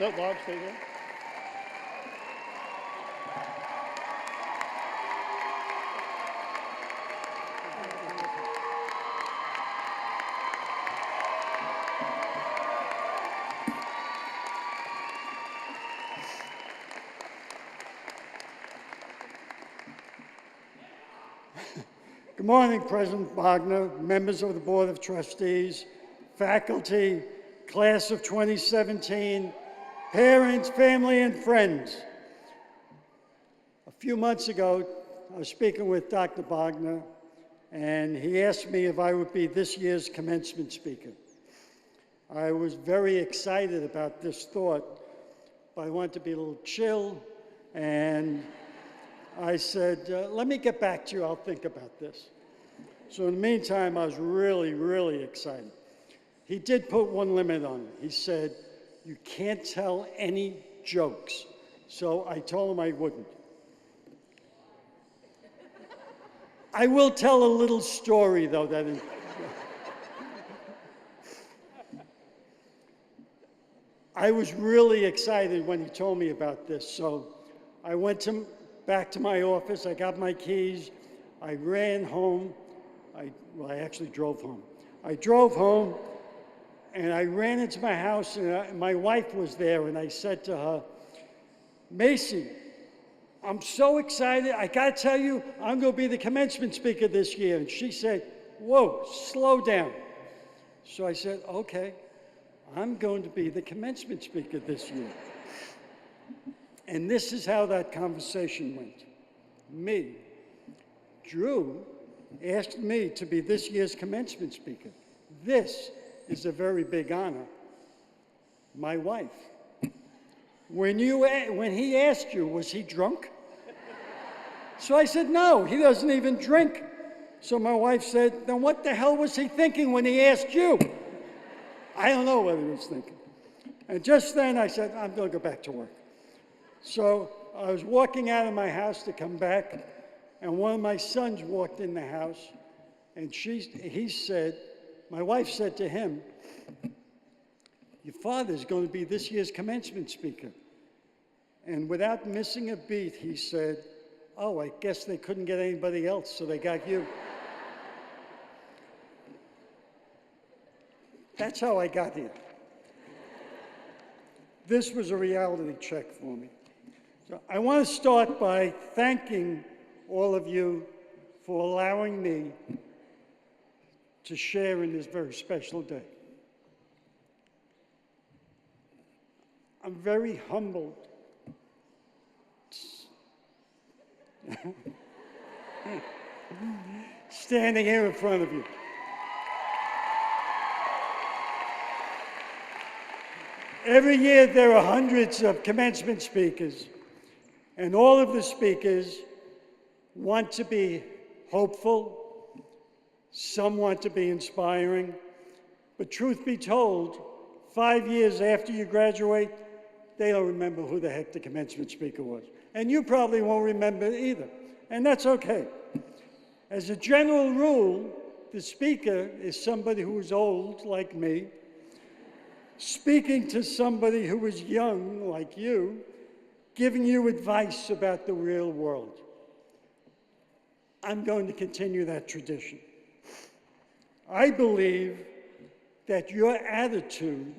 Large, stay there. Good morning, President Wagner, members of the Board of Trustees, faculty, class of 2017, parents, family, and friends. A few months ago, I was speaking with Dr. Wagner, and he asked me if I would be this year's commencement speaker. I was very excited about this thought, but I wanted to be a little chill, and I said, let me get back to you, I'll think about this. So in the meantime, I was really, really excited. He did put one limit on it. He said, you can't tell any jokes. So I told him I wouldn't. I will tell a little story, though, that is... I was really excited when he told me about this. So I went back to my office, I got my keys, I ran home. I actually drove home. I drove home, and I ran into my house, and my wife was there, and I said to her, Macy, I'm so excited. I got to tell you, I'm going to be the commencement speaker this year. And she said, whoa, slow down. So I said, okay, I'm going to be the commencement speaker this year. And this is how that conversation went. Me, Drew, asked me to be this year's commencement speaker. This is a very big honor. My wife. When he asked you, was he drunk? So I said, no, he doesn't even drink. So my wife said, then what the hell was he thinking when he asked you? I don't know what he was thinking. And just then I said, I'm going to go back to work. So I was walking out of my house to come back, and one of my sons walked in the house, and he said, my wife said to him, your father's going to be this year's commencement speaker. And without missing a beat, he said, oh, I guess they couldn't get anybody else, so they got you. That's how I got here. This was a reality check for me. So I want to start by thanking all of you for allowing me to share in this very special day. I'm very humbled. Standing here in front of you. Every year there are hundreds of commencement speakers, and all of the speakers want to be hopeful, some want to be inspiring, but truth be told, 5 years after you graduate, they don't remember who the heck the commencement speaker was. And you probably won't remember either, and that's okay. As a general rule, the speaker is somebody who is old, like me, speaking to somebody who is young, like you, giving you advice about the real world. I'm going to continue that tradition. I believe that your attitude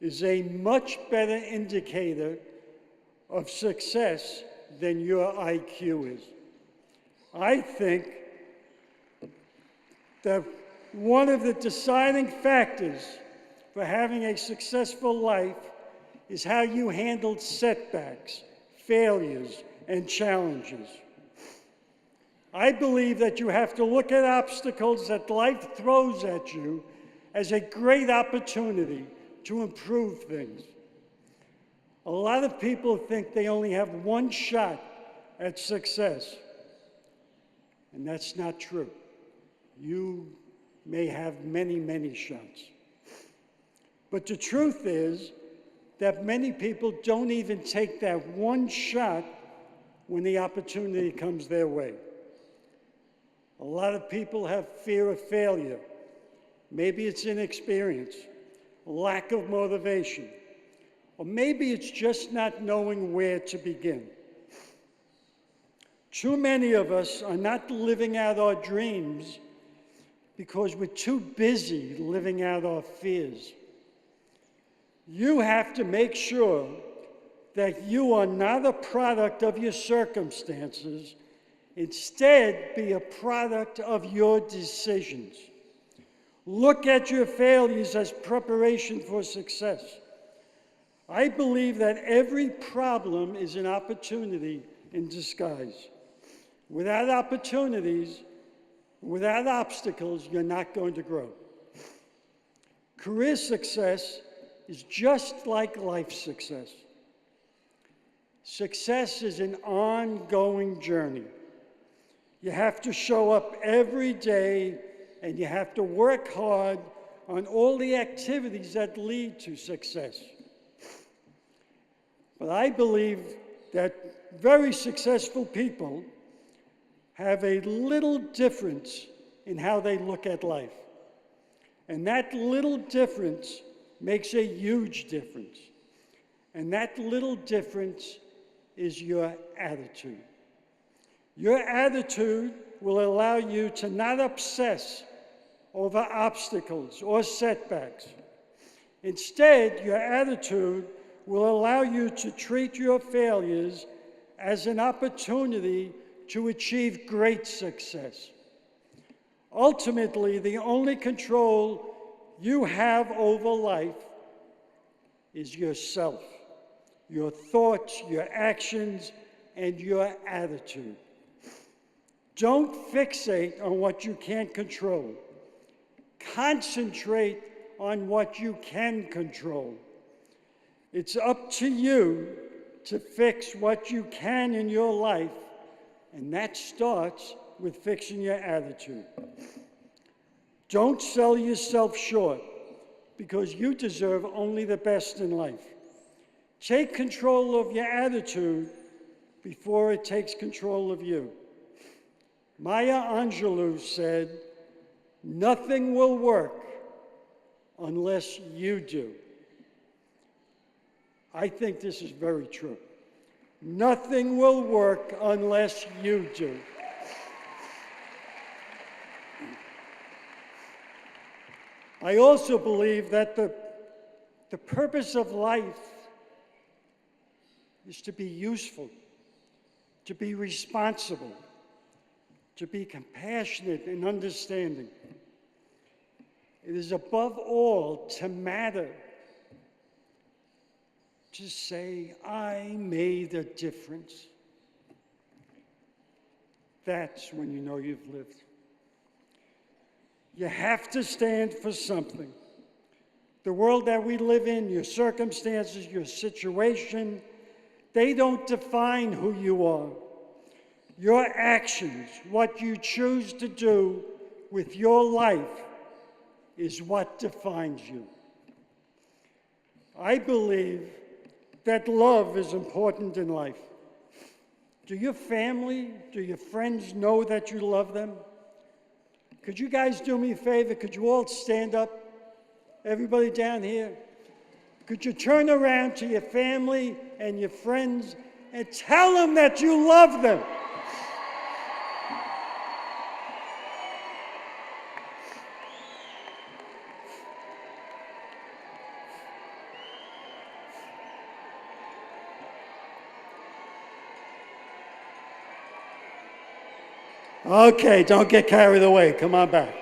is a much better indicator of success than your IQ is. I think that one of the deciding factors for having a successful life is how you handled setbacks, failures, and challenges. I believe that you have to look at obstacles that life throws at you as a great opportunity to improve things. A lot of people think they only have one shot at success, and that's not true. You may have many, many shots. But the truth is that many people don't even take that one shot when the opportunity comes their way. A lot of people have fear of failure. Maybe it's inexperience, lack of motivation. Or maybe it's just not knowing where to begin. Too many of us are not living out our dreams because we're too busy living out our fears. You have to make sure that you are not a product of your circumstances. Instead, be a product of your decisions. Look at your failures as preparation for success. I believe that every problem is an opportunity in disguise. Without opportunities, without obstacles, you're not going to grow. Career success is just like life success. Success is an ongoing journey. You have to show up every day, and you have to work hard on all the activities that lead to success. But I believe that very successful people have a little difference in how they look at life. And that little difference makes a huge difference. And that little difference is your attitude. Your attitude will allow you to not obsess over obstacles or setbacks. Instead, your attitude will allow you to treat your failures as an opportunity to achieve great success. Ultimately, the only control you have over life is yourself, your thoughts, your actions, and your attitude. Don't fixate on what you can't control. Concentrate on what you can control. It's up to you to fix what you can in your life, and that starts with fixing your attitude. Don't sell yourself short, because you deserve only the best in life. Take control of your attitude before it takes control of you. Maya Angelou said, "Nothing will work unless you do." I think this is very true. Nothing will work unless you do. I also believe that the purpose of life is to be useful, to be responsible, to be compassionate and understanding. It is above all to matter, to say, I made a difference. That's when you know you've lived. You have to stand for something. The world that we live in, your circumstances, your situation, they don't define who you are. Your actions, what you choose to do with your life, is what defines you. I believe that love is important in life. Do your family, do your friends know that you love them? Could you guys do me a favor? Could you all stand up? Everybody down here? Could you turn around to your family and your friends and tell them that you love them? Okay, don't get carried away. Come on back.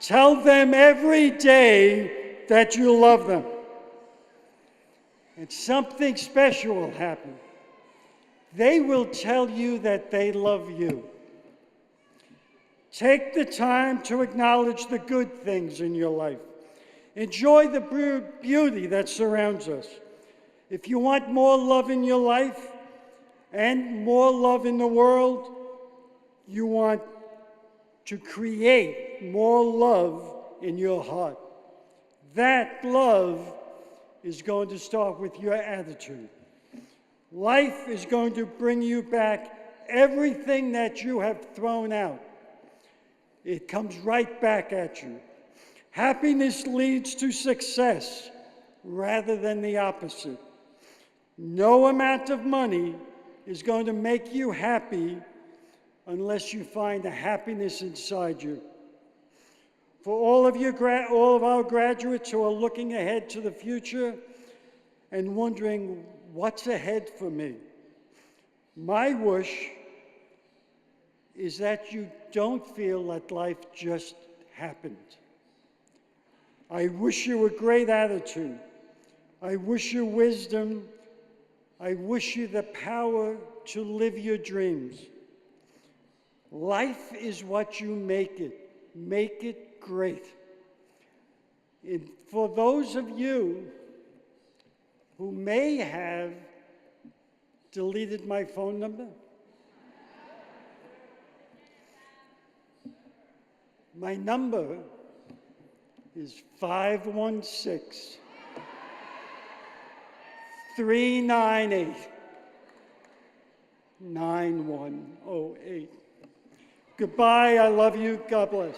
Tell them every day that you love them. And something special will happen. They will tell you that they love you. Take the time to acknowledge the good things in your life. Enjoy the beauty that surrounds us. If you want more love in your life and more love in the world, you want to create more love in your heart. That love is going to start with your attitude. Life is going to bring you back everything that you have thrown out. it comes right back at you. Happiness leads to success rather than the opposite. No amount of money is going to make you happy unless you find a happiness inside you. For all of our graduates who are looking ahead to the future and wondering what's ahead for me, my wish is that you don't feel that life just happened. I wish you a great attitude. I wish you wisdom. I wish you the power to live your dreams. Life is what you make it. Make it great. And for those of you who may have deleted my phone number, my number is 516-398-9108. Goodbye. I love you. God bless.